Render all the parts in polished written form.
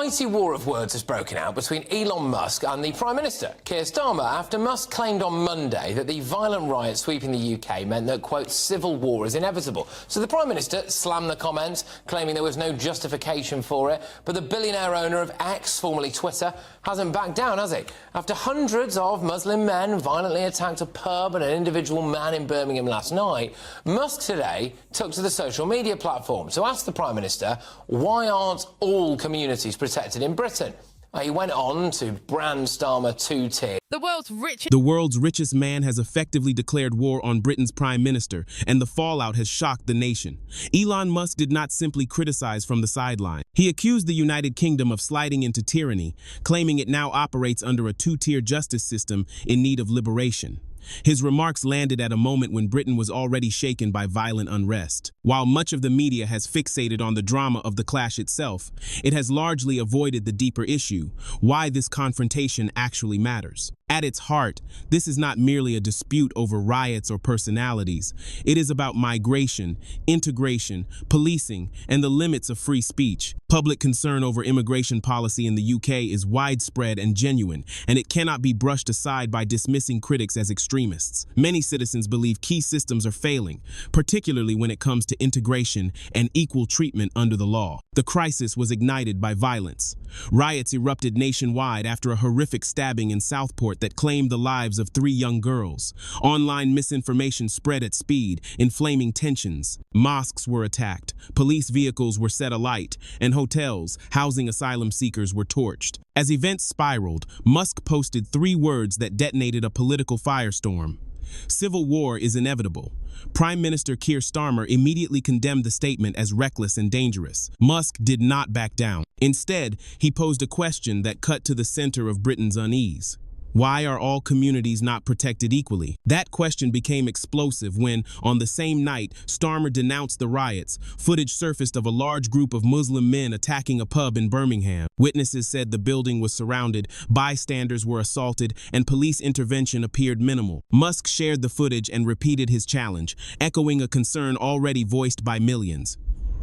mighty war of words has broken out between Elon Musk and the Prime Minister, Keir Starmer, after Musk claimed on Monday that the violent riots sweeping the UK meant that, quote, civil war is inevitable. So the Prime Minister slammed the comments, claiming there was no justification for it. But the billionaire owner of X, formerly Twitter, hasn't backed down, has he? After hundreds of Muslim men violently attacked a pub and an individual man in Birmingham last night, Musk today took to the social media platform to ask the Prime Minister, why aren't all communities protected in Britain? He went on to brand Starmer two-tier. The world's richest man has effectively declared war on Britain's Prime Minister, and the fallout has shocked the nation. Elon Musk did not simply criticize from the sideline. He accused the United Kingdom of sliding into tyranny, claiming it now operates under a two-tier justice system in need of liberation. His remarks landed at a moment when Britain was already shaken by violent unrest. While much of the media has fixated on the drama of the clash itself, it has largely avoided the deeper issue, why this confrontation actually matters. At its heart, this is not merely a dispute over riots or personalities. It is about migration, integration, policing, and the limits of free speech. Public concern over immigration policy in the UK is widespread and genuine, and it cannot be brushed aside by dismissing critics as extremists. Many citizens believe key systems are failing, particularly when it comes to integration and equal treatment under the law. The crisis was ignited by violence. Riots erupted nationwide after a horrific stabbing in Southport that claimed the lives of 3 young girls. Online misinformation spread at speed, inflaming tensions. Mosques were attacked, police vehicles were set alight, and hotels housing asylum seekers were torched. As events spiraled, Musk posted 3 words that detonated a political firestorm. Civil war is inevitable. Prime Minister Keir Starmer immediately condemned the statement as reckless and dangerous. Musk did not back down. Instead, he posed a question that cut to the center of Britain's unease. Why are all communities not protected equally? That question became explosive when, on the same night, Starmer denounced the riots. Footage surfaced of a large group of Muslim men attacking a pub in Birmingham. Witnesses said the building was surrounded, bystanders were assaulted, and police intervention appeared minimal. Musk shared the footage and repeated his challenge, echoing a concern already voiced by millions.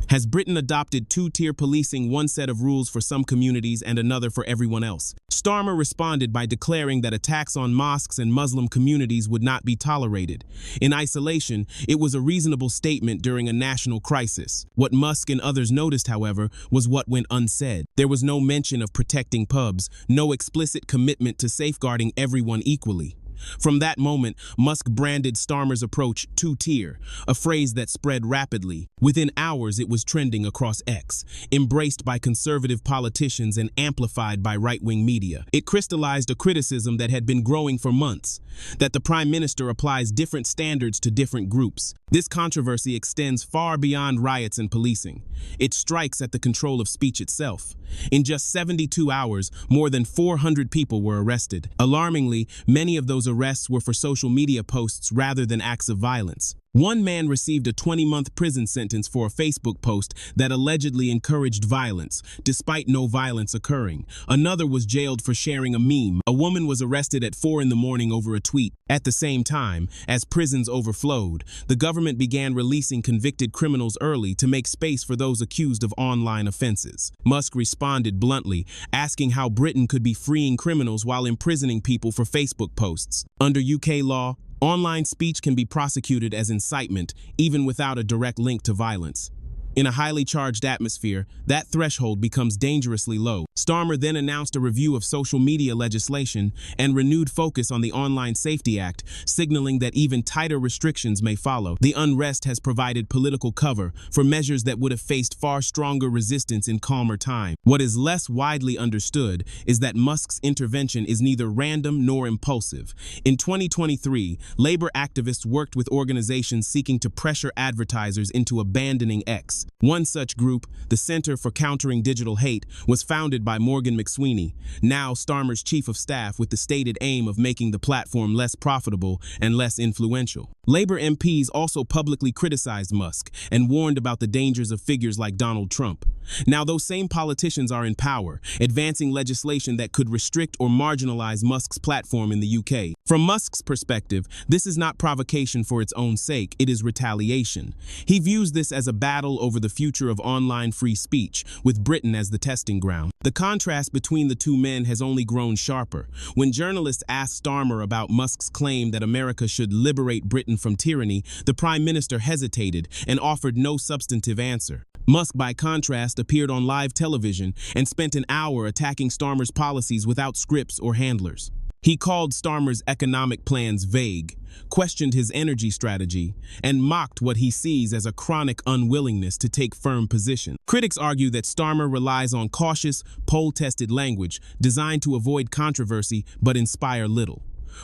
Has Britain adopted two-tier policing, one set of rules for some communities and another for everyone else? Starmer responded by declaring that attacks on mosques and Muslim communities would not be tolerated. In isolation, it was a reasonable statement during a national crisis. What Musk and others noticed, however, was what went unsaid. There was no mention of protecting pubs, no explicit commitment to safeguarding everyone equally. From that moment, Musk branded Starmer's approach two-tier, a phrase that spread rapidly. Within hours, it was trending across X, embraced by conservative politicians and amplified by right-wing media. It crystallized a criticism that had been growing for months, that the Prime Minister applies different standards to different groups. This controversy extends far beyond riots and policing. It strikes at the control of speech itself. In just 72 hours, more than 400 people were arrested. Alarmingly, many of those arrests were for social media posts rather than acts of violence. One man received a 20-month prison sentence for a Facebook post that allegedly encouraged violence, despite no violence occurring. Another was jailed for sharing a meme. A woman was arrested at 4 in the morning over a tweet. At the same time, as prisons overflowed, the government began releasing convicted criminals early to make space for those accused of online offenses. Musk responded bluntly, asking how Britain could be freeing criminals while imprisoning people for Facebook posts. Under UK law, online speech can be prosecuted as incitement, even without a direct link to violence. In a highly charged atmosphere, that threshold becomes dangerously low. Starmer then announced a review of social media legislation and renewed focus on the Online Safety Act, signaling that even tighter restrictions may follow. The unrest has provided political cover for measures that would have faced far stronger resistance in calmer time. What is less widely understood is that Musk's intervention is neither random nor impulsive. In 2023, labor activists worked with organizations seeking to pressure advertisers into abandoning X. One such group, the Center for Countering Digital Hate, was founded by Morgan McSweeney, now Starmer's chief of staff, with the stated aim of making the platform less profitable and less influential. Labor MPs also publicly criticized Musk and warned about the dangers of figures like Donald Trump. Now, those same politicians are in power, advancing legislation that could restrict or marginalize Musk's platform in the UK. From Musk's perspective, this is not provocation for its own sake, it is retaliation. He views this as a battle over over the future of online free speech, with Britain as the testing ground. The contrast between the two men has only grown sharper. When journalists asked Starmer about Musk's claim that America should liberate Britain from tyranny, the Prime Minister hesitated and offered no substantive answer. Musk, by contrast, appeared on live television and spent an hour attacking Starmer's policies without scripts or handlers. He called Starmer's economic plans vague, questioned his energy strategy, and mocked what he sees as a chronic unwillingness to take firm position. Critics argue that Starmer relies on cautious, poll-tested language designed to avoid controversy but inspire little.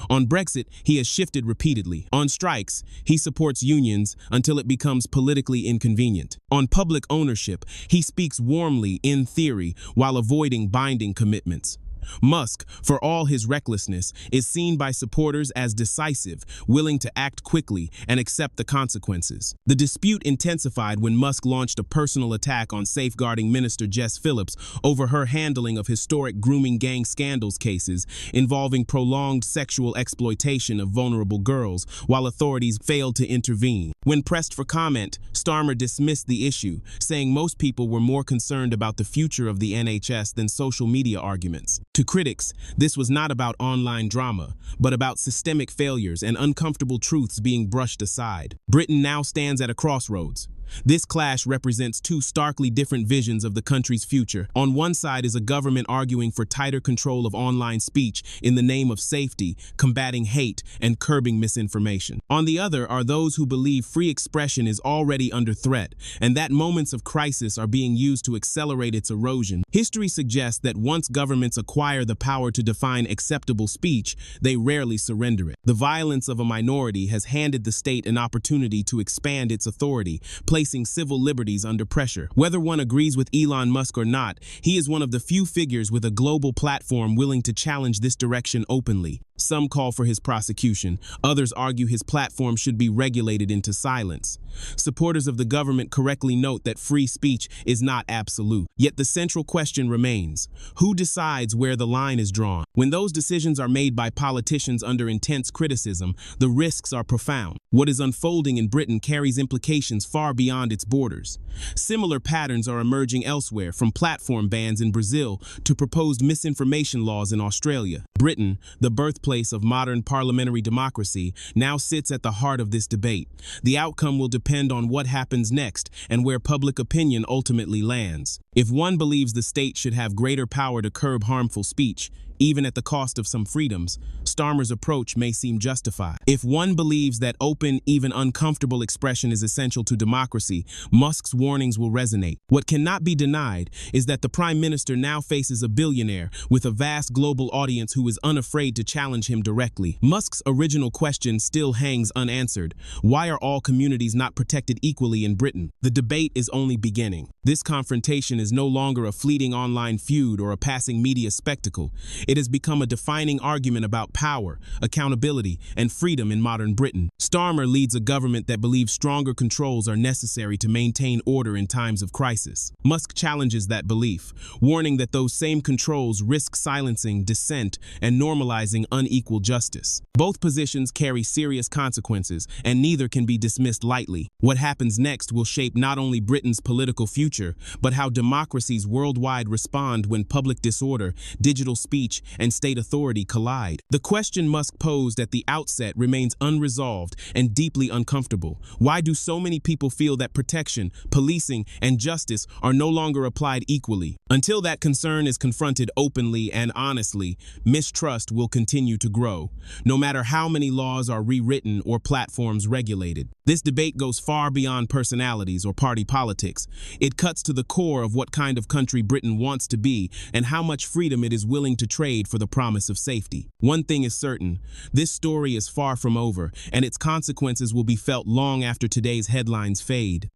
On Brexit, he has shifted repeatedly. On strikes, he supports unions until it becomes politically inconvenient. On public ownership, he speaks warmly in theory while avoiding binding commitments. Musk, for all his recklessness, is seen by supporters as decisive, willing to act quickly and accept the consequences. The dispute intensified when Musk launched a personal attack on safeguarding Minister Jess Phillips over her handling of historic grooming gang scandals cases involving prolonged sexual exploitation of vulnerable girls, while authorities failed to intervene. When pressed for comment, Starmer dismissed the issue, saying most people were more concerned about the future of the NHS than social media arguments. To critics, this was not about online drama, but about systemic failures and uncomfortable truths being brushed aside. Britain now stands at a crossroads. This clash represents two starkly different visions of the country's future. On one side is a government arguing for tighter control of online speech in the name of safety, combating hate, and curbing misinformation. On the other are those who believe free expression is already under threat, and that moments of crisis are being used to accelerate its erosion. History suggests that once governments acquire the power to define acceptable speech, they rarely surrender it. The violence of a minority has handed the state an opportunity to expand its authority, placing civil liberties under pressure. Whether one agrees with Elon Musk or not, he is one of the few figures with a global platform willing to challenge this direction openly. Some call for his prosecution. Others argue his platform should be regulated into silence. Supporters of the government correctly note that free speech is not absolute. Yet the central question remains: who decides where the line is drawn? When those decisions are made by politicians under intense criticism, the risks are profound. What is unfolding in Britain carries implications far beyond its borders. Similar patterns are emerging elsewhere, from platform bans in Brazil to proposed misinformation laws in Australia. Britain, the birthplace of modern parliamentary democracy, now sits at the heart of this debate. The outcome will depend on what happens next and where public opinion ultimately lands. If one believes the state should have greater power to curb harmful speech, even at the cost of some freedoms, Starmer's approach may seem justified. If one believes that open, even uncomfortable expression is essential to democracy, Musk's warnings will resonate. What cannot be denied is that the Prime Minister now faces a billionaire with a vast global audience who is unafraid to challenge him directly. Musk's original question still hangs unanswered. Why are all communities not protected equally in Britain? The debate is only beginning. This confrontation is no longer a fleeting online feud or a passing media spectacle. It has become a defining argument about power, accountability, and freedom in modern Britain. Starmer leads a government that believes stronger controls are necessary to maintain order in times of crisis. Musk challenges that belief, warning that those same controls risk silencing dissent and normalizing unequal justice. Both positions carry serious consequences, and neither can be dismissed lightly. What happens next will shape not only Britain's political future, but how democracies worldwide respond when public disorder, digital speech, and state authority collide. The question Musk posed at the outset remains unresolved and deeply uncomfortable. Why do so many people feel that protection, policing, and justice are no longer applied equally? Until that concern is confronted openly and honestly, mistrust will continue to grow, no matter how many laws are rewritten or platforms regulated. This debate goes far beyond personalities or party politics. It cuts to the core of what kind of country Britain wants to be and how much freedom it is willing to trade for the promise of safety. One thing is certain: this story is far from over, and its consequences will be felt long after today's headlines fade.